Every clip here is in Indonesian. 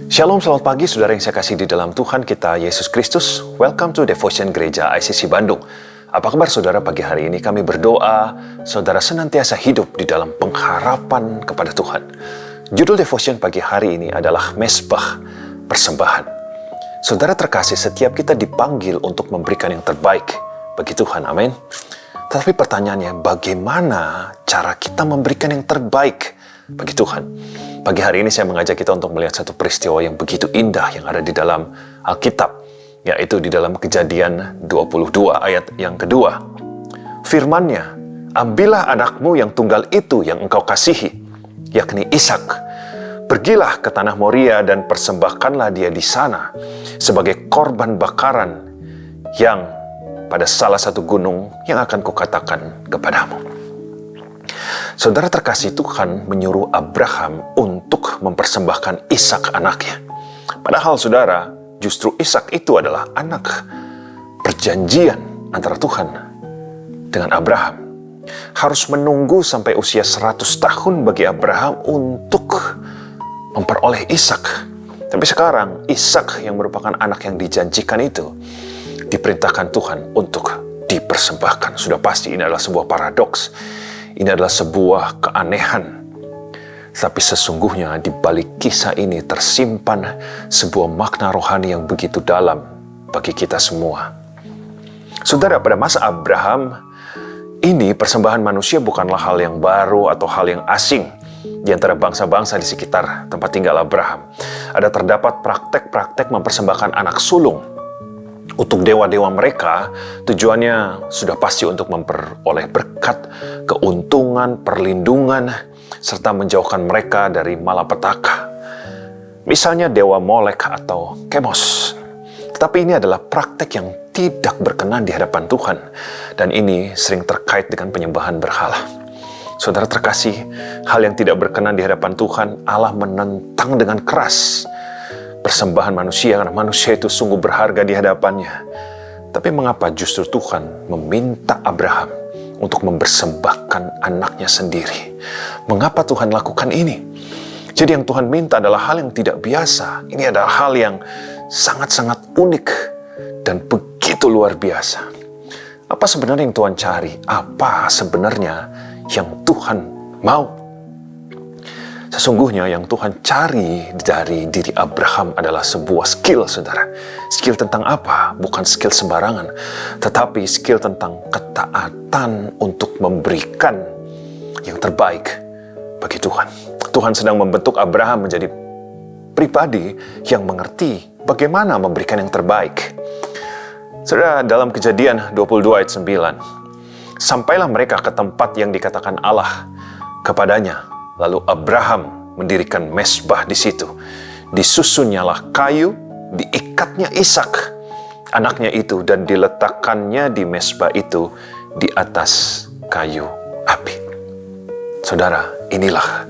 Shalom, selamat pagi saudara yang saya kasih di dalam Tuhan kita Yesus Kristus. Welcome to Devotion Gereja ICC Bandung. Apa kabar saudara pagi hari ini? Kami berdoa saudara senantiasa hidup di dalam pengharapan kepada Tuhan. Judul Devotion pagi hari ini adalah Mezbah Persembahan. Saudara terkasih, setiap kita dipanggil untuk memberikan yang terbaik bagi Tuhan, amin. Tetapi pertanyaannya, bagaimana cara kita memberikan yang terbaik bagi Tuhan? Pagi hari ini saya mengajak kita untuk melihat satu peristiwa yang begitu indah yang ada di dalam Alkitab, yaitu di dalam Kejadian 22 ayat yang kedua. Firman-Nya, ambillah anakmu yang tunggal itu yang engkau kasihi, yakni Ishak. Pergilah ke tanah Moria dan persembahkanlah dia di sana sebagai korban bakaran yang pada salah satu gunung yang akan kukatakan kepadamu. Saudara terkasih, Tuhan menyuruh Abraham untuk mempersembahkan Ishak anaknya. Padahal saudara, justru Ishak itu adalah anak perjanjian antara Tuhan dengan Abraham. Harus menunggu sampai usia 100 tahun bagi Abraham untuk memperoleh Ishak. Tapi sekarang Ishak yang merupakan anak yang dijanjikan itu diperintahkan Tuhan untuk dipersembahkan. Sudah pasti ini adalah sebuah paradoks. Ini adalah sebuah keanehan. Tapi sesungguhnya di balik kisah ini tersimpan sebuah makna rohani yang begitu dalam bagi kita semua. Saudara, pada masa Abraham, ini persembahan manusia bukanlah hal yang baru atau hal yang asing di antara bangsa-bangsa di sekitar tempat tinggal Abraham. Ada terdapat praktek-praktek mempersembahkan anak sulung untuk dewa-dewa mereka. Tujuannya sudah pasti untuk memperoleh berkat, keuntungan, perlindungan, serta menjauhkan mereka dari malapetaka. Misalnya dewa Molek atau Kemos. Tetapi ini adalah praktek yang tidak berkenan di hadapan Tuhan. Dan ini sering terkait dengan penyembahan berhala. Saudara terkasih, hal yang tidak berkenan di hadapan Tuhan, Allah menentang dengan keras persembahan manusia, karena manusia itu sungguh berharga di hadapannya. Tapi mengapa justru Tuhan meminta Abraham untuk mempersembahkan anaknya sendiri? Mengapa Tuhan lakukan ini? Jadi yang Tuhan minta adalah hal yang tidak biasa. Ini adalah hal yang sangat-sangat unik dan begitu luar biasa. Apa sebenarnya yang Tuhan cari? Apa sebenarnya yang Tuhan mau? Sesungguhnya yang Tuhan cari dari diri Abraham adalah sebuah skill, saudara. Skill tentang apa? Bukan skill sembarangan, tetapi skill tentang ketaatan untuk memberikan yang terbaik bagi Tuhan. Tuhan sedang membentuk Abraham menjadi pribadi yang mengerti bagaimana memberikan yang terbaik. Saudara, dalam Kejadian 22 ayat 9, sampailah mereka ke tempat yang dikatakan Allah kepadanya. Lalu Abraham mendirikan mezbah di situ. Disusunnyalah kayu, diikatnya Ishak, anaknya itu, dan diletakkannya di mezbah itu di atas kayu api. Saudara, inilah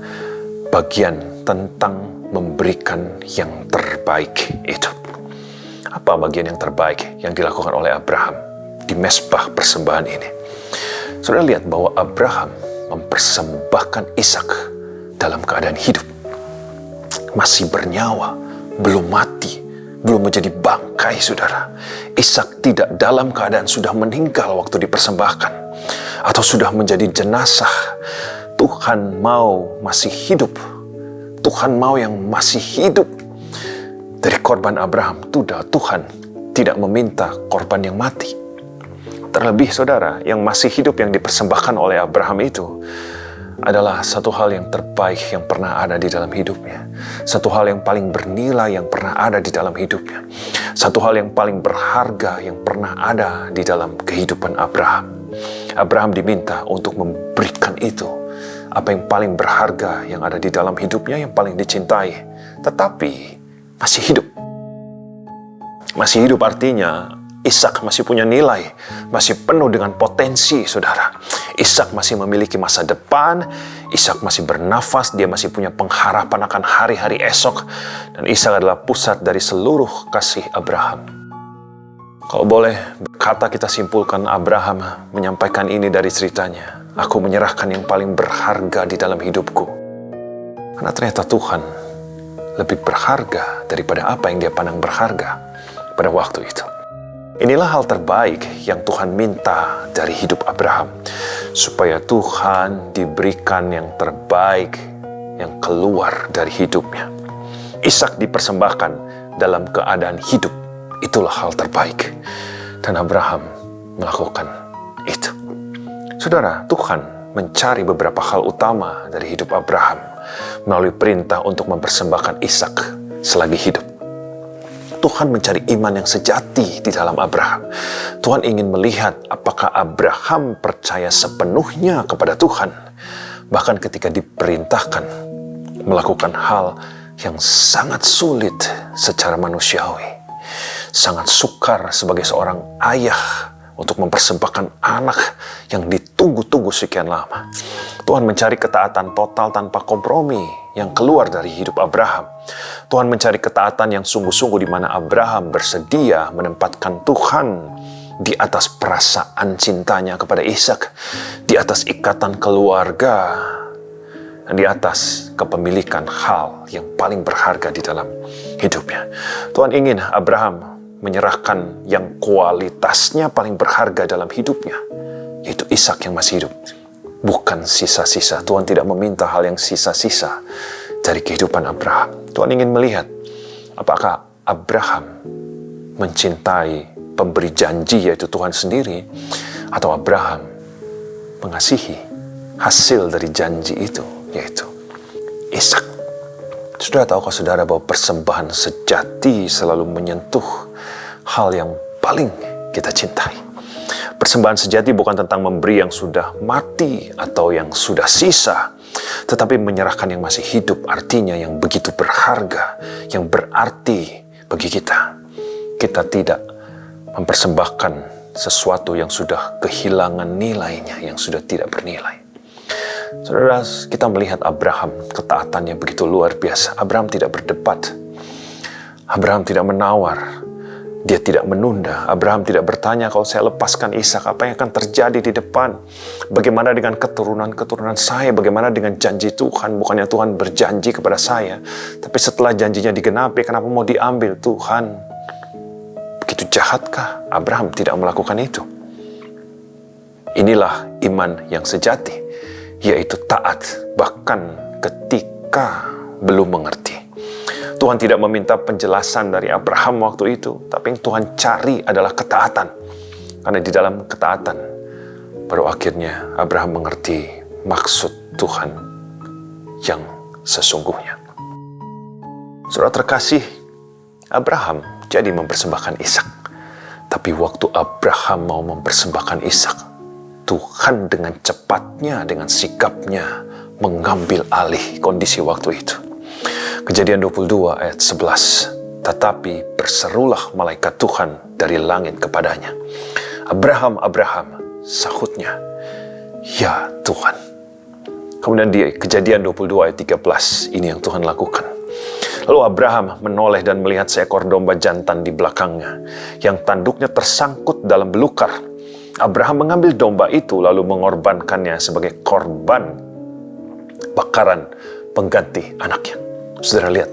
bagian tentang memberikan yang terbaik itu. Apa bagian yang terbaik yang dilakukan oleh Abraham di mezbah persembahan ini? Saudara lihat bahwa Abraham mempersembahkan Ishak dalam keadaan hidup, masih bernyawa, belum mati, belum menjadi bangkai, saudara. Ishak tidak dalam keadaan sudah meninggal waktu dipersembahkan, atau sudah menjadi jenazah. Tuhan mau masih hidup. Tuhan mau yang masih hidup. Dari korban Abraham, Tuhan tidak meminta korban yang mati. Terlebih, saudara, yang masih hidup yang dipersembahkan oleh Abraham itu adalah satu hal yang terbaik yang pernah ada di dalam hidupnya. Satu hal yang paling bernilai yang pernah ada di dalam hidupnya. Satu hal yang paling berharga yang pernah ada di dalam kehidupan Abraham. Abraham diminta untuk memberikan itu, apa yang paling berharga yang ada di dalam hidupnya, yang paling dicintai. Tetapi masih hidup. Masih hidup artinya Ishak masih punya nilai, masih penuh dengan potensi, saudara. Ishak masih memiliki masa depan, Ishak masih bernafas, dia masih punya pengharapan akan hari-hari esok, dan Ishak adalah pusat dari seluruh kasih Abraham. Kalau boleh berkata, kita simpulkan Abraham menyampaikan ini dari ceritanya. Aku menyerahkan yang paling berharga di dalam hidupku. Karena ternyata Tuhan lebih berharga daripada apa yang dia pandang berharga pada waktu itu. Inilah hal terbaik yang Tuhan minta dari hidup Abraham, supaya Tuhan diberikan yang terbaik yang keluar dari hidupnya. Ishak dipersembahkan dalam keadaan hidup, itulah hal terbaik. Dan Abraham melakukan itu. Saudara, Tuhan mencari beberapa hal utama dari hidup Abraham melalui perintah untuk mempersembahkan Ishak selagi hidup. Tuhan mencari iman yang sejati di dalam Abraham. Tuhan ingin melihat apakah Abraham percaya sepenuhnya kepada Tuhan, bahkan ketika diperintahkan melakukan hal yang sangat sulit secara manusiawi, sangat sukar sebagai seorang ayah untuk mempersembahkan anak yang ditunggu-tunggu sekian lama. Tuhan mencari ketaatan total tanpa kompromi yang keluar dari hidup Abraham. Tuhan mencari ketaatan yang sungguh-sungguh di mana Abraham bersedia menempatkan Tuhan di atas perasaan cintanya kepada Ishak, di atas ikatan keluarga, dan di atas kepemilikan hal yang paling berharga di dalam hidupnya. Tuhan ingin Abraham menyerahkan yang kualitasnya paling berharga dalam hidupnya, yaitu Ishak yang masih hidup, bukan sisa-sisa. Tuhan tidak meminta hal yang sisa-sisa dari kehidupan Abraham. Tuhan ingin melihat apakah Abraham mencintai pemberi janji, yaitu Tuhan sendiri, atau Abraham mengasihi hasil dari janji itu, yaitu Ishak. Sudah tahukah saudara bahwa persembahan sejati selalu menyentuh hal yang paling kita cintai? Persembahan sejati bukan tentang memberi yang sudah mati atau yang sudah sisa, tetapi menyerahkan yang masih hidup, artinya yang begitu berharga, yang berarti bagi kita. Kita tidak mempersembahkan sesuatu yang sudah kehilangan nilainya, yang sudah tidak bernilai. Saudara, kita melihat Abraham, ketaatannya begitu luar biasa. Abraham tidak berdebat. Abraham tidak menawar. Dia tidak menunda. Abraham tidak bertanya, kalau saya lepaskan Ishak, apa yang akan terjadi di depan? Bagaimana dengan keturunan-keturunan saya? Bagaimana dengan janji Tuhan? Bukannya Tuhan berjanji kepada saya, tapi setelah janjinya digenapi, kenapa mau diambil Tuhan? Begitu jahatkah? Abraham tidak melakukan itu. Inilah iman yang sejati, yaitu taat bahkan ketika belum mengerti. Tuhan tidak meminta penjelasan dari Abraham waktu itu, tapi yang Tuhan cari adalah ketaatan. Karena di dalam ketaatan, baru akhirnya Abraham mengerti maksud Tuhan yang sesungguhnya. Saudara terkasih, Abraham jadi mempersembahkan Ishak. Tapi waktu Abraham mau mempersembahkan Ishak, Tuhan dengan cepatnya, dengan sikapnya mengambil alih kondisi waktu itu. Kejadian 22 ayat 11. Tetapi berserulah malaikat Tuhan dari langit kepadanya. Abraham, Abraham, sahutnya, ya Tuhan. Kemudian di Kejadian 22 ayat 13, ini yang Tuhan lakukan. Lalu Abraham menoleh dan melihat seekor domba jantan di belakangnya, yang tanduknya tersangkut dalam belukar. Abraham mengambil domba itu lalu mengorbankannya sebagai korban bakaran pengganti anaknya. Saudara lihat,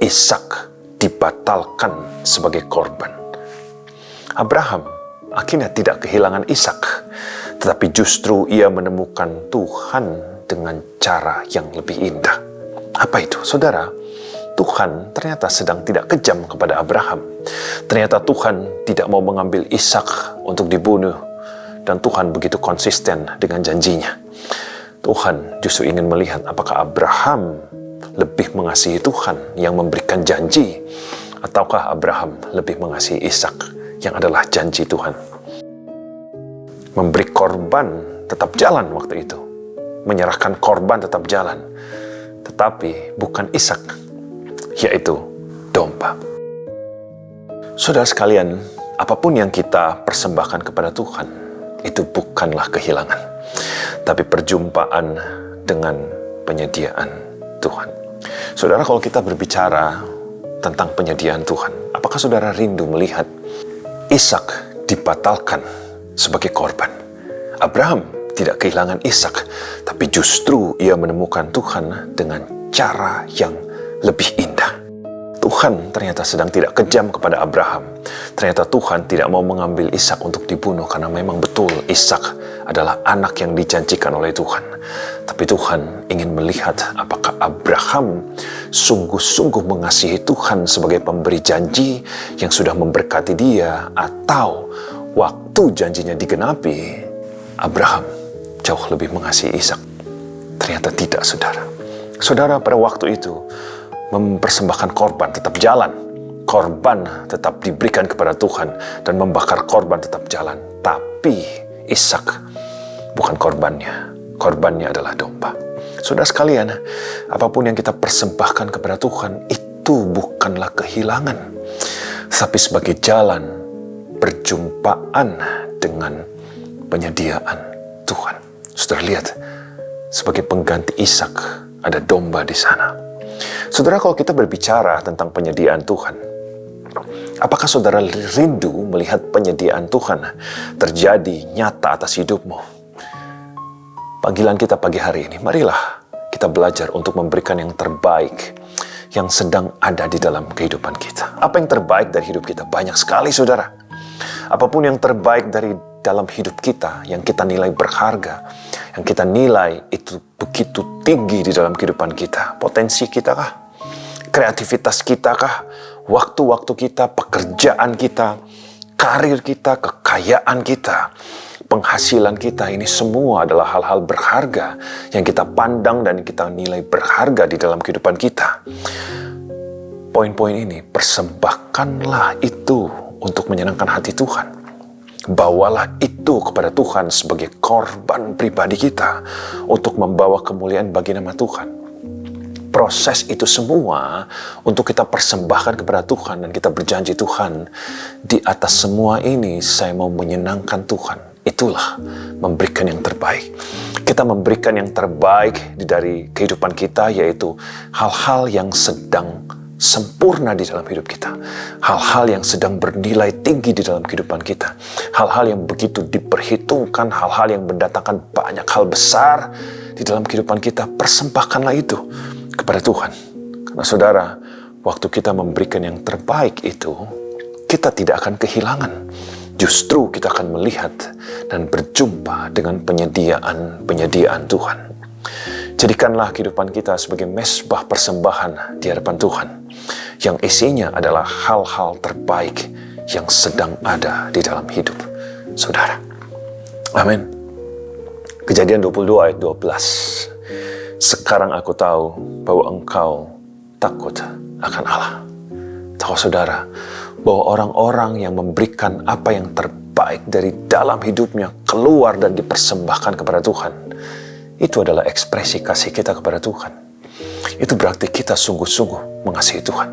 Ishak dibatalkan sebagai korban. Abraham akhirnya tidak kehilangan Ishak, tetapi justru ia menemukan Tuhan dengan cara yang lebih indah. Apa itu? Saudara, Tuhan ternyata sedang tidak kejam kepada Abraham. Ternyata Tuhan tidak mau mengambil Ishak untuk dibunuh, dan Tuhan begitu konsisten dengan janjinya. Tuhan justru ingin melihat apakah Abraham lebih mengasihi Tuhan yang memberikan janji, ataukah Abraham lebih mengasihi Ishak yang adalah janji Tuhan. Memberi korban tetap jalan waktu itu, menyerahkan korban tetap jalan, tetapi bukan Ishak, yaitu domba. Saudara sekalian, apapun yang kita persembahkan kepada Tuhan, itu bukanlah kehilangan, tapi perjumpaan dengan penyediaan Tuhan. Saudara, kalau kita berbicara tentang penyediaan Tuhan, apakah saudara rindu melihat Ishak dibatalkan sebagai korban? Abraham tidak kehilangan Ishak, tapi justru ia menemukan Tuhan dengan cara yang lebih indah. Tuhan ternyata sedang tidak kejam kepada Abraham. Ternyata Tuhan tidak mau mengambil Ishak untuk dibunuh karena memang betul Ishak adalah anak yang dijanjikan oleh Tuhan. Tapi Tuhan ingin melihat apakah Abraham sungguh-sungguh mengasihi Tuhan sebagai pemberi janji yang sudah memberkati dia, atau waktu janjinya digenapi, Abraham jauh lebih mengasihi Ishak. Ternyata tidak, saudara. Saudara, pada waktu itu mempersembahkan korban tetap jalan. Korban tetap diberikan kepada Tuhan dan membakar korban tetap jalan. Tapi Ishak bukan korbannya. Korbannya adalah domba. Saudara sekalian, apapun yang kita persembahkan kepada Tuhan itu bukanlah kehilangan, tapi sebagai jalan perjumpaan dengan penyediaan Tuhan. Saudara lihat, sebagai pengganti Ishak ada domba di sana. Saudara, kalau kita berbicara tentang penyediaan Tuhan, apakah saudara rindu melihat penyediaan Tuhan terjadi nyata atas hidupmu? Panggilan kita pagi hari ini, marilah kita belajar untuk memberikan yang terbaik yang sedang ada di dalam kehidupan kita. Apa yang terbaik dari hidup kita? Banyak sekali, saudara. Apapun yang terbaik dari dalam hidup kita, yang kita nilai berharga, yang kita nilai itu begitu tinggi di dalam kehidupan kita. Potensi kita kah? Kreativitas kita kah? Waktu-waktu kita, pekerjaan kita, karir kita, kekayaan kita, penghasilan kita, ini semua adalah hal-hal berharga yang kita pandang dan kita nilai berharga di dalam kehidupan kita. Poin-poin ini, persembahkanlah itu untuk menyenangkan hati Tuhan. Bawalah itu kepada Tuhan sebagai korban pribadi kita untuk membawa kemuliaan bagi nama Tuhan. Proses itu semua untuk kita persembahkan kepada Tuhan dan kita berjanji, Tuhan, di atas semua ini saya mau menyenangkan Tuhan. Itulah memberikan yang terbaik. Kita memberikan yang terbaik dari kehidupan kita, yaitu hal-hal yang sedang sempurna di dalam hidup kita. Hal-hal yang sedang bernilai tinggi di dalam kehidupan kita. Hal-hal yang begitu diperhitungkan, hal-hal yang mendatangkan banyak hal besar di dalam kehidupan kita. Persembahkanlah itu kepada Tuhan. Karena saudara, waktu kita memberikan yang terbaik itu, kita tidak akan kehilangan. Justru kita akan melihat dan berjumpa dengan penyediaan Tuhan. Jadikanlah kehidupan kita sebagai mezbah persembahan di hadapan Tuhan, yang isinya adalah hal-hal terbaik yang sedang ada di dalam hidup saudara. Amin. Kejadian 22 ayat 12. Sekarang aku tahu bahwa engkau takut akan Allah. Tahu saudara, bahwa orang-orang yang memberikan apa yang terbaik dari dalam hidupnya keluar dan dipersembahkan kepada Tuhan, itu adalah ekspresi kasih kita kepada Tuhan. Itu berarti kita sungguh-sungguh mengasihi Tuhan.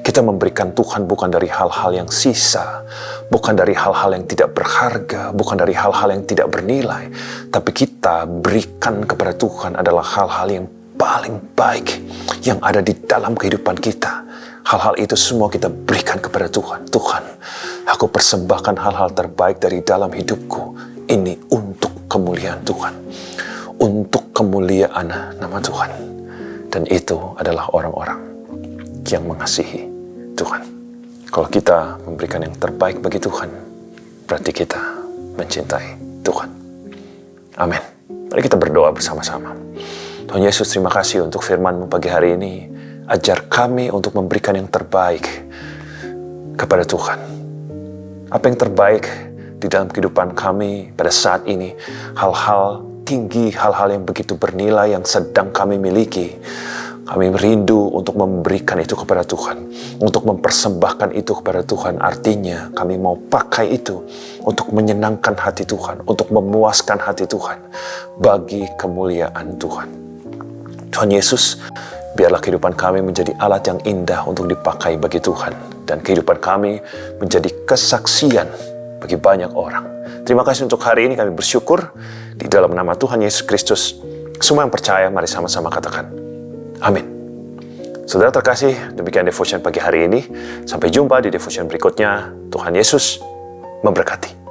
Kita memberikan Tuhan bukan dari hal-hal yang sisa, bukan dari hal-hal yang tidak berharga, bukan dari hal-hal yang tidak bernilai, tapi kita berikan kepada Tuhan adalah hal-hal yang paling baik yang ada di dalam kehidupan kita. Hal-hal itu semua kita berikan kepada Tuhan. Tuhan, aku persembahkan hal-hal terbaik dari dalam hidupku. Ini untuk kemuliaan Tuhan. Untuk kemuliaan nama Tuhan. Dan itu adalah orang-orang yang mengasihi Tuhan. Kalau kita memberikan yang terbaik bagi Tuhan, berarti kita mencintai Tuhan. Amin. Mari kita berdoa bersama-sama. Tuhan Yesus, terima kasih untuk firman-Mu pagi hari ini. Ajar kami untuk memberikan yang terbaik kepada Tuhan. Apa yang terbaik di dalam kehidupan kami pada saat ini, hal-hal tinggi, hal-hal yang begitu bernilai yang sedang kami miliki. Kami rindu untuk memberikan itu kepada Tuhan, untuk mempersembahkan itu kepada Tuhan. Artinya kami mau pakai itu untuk menyenangkan hati Tuhan, untuk memuaskan hati Tuhan bagi kemuliaan Tuhan. Tuhan Yesus, biarlah kehidupan kami menjadi alat yang indah untuk dipakai bagi Tuhan. Dan kehidupan kami menjadi kesaksian bagi banyak orang. Terima kasih untuk hari ini, kami bersyukur. Di dalam nama Tuhan Yesus Kristus, semua yang percaya, mari sama-sama katakan, amin. Saudara terkasih, demikian devotion pagi hari ini. Sampai jumpa di devotion berikutnya. Tuhan Yesus memberkati.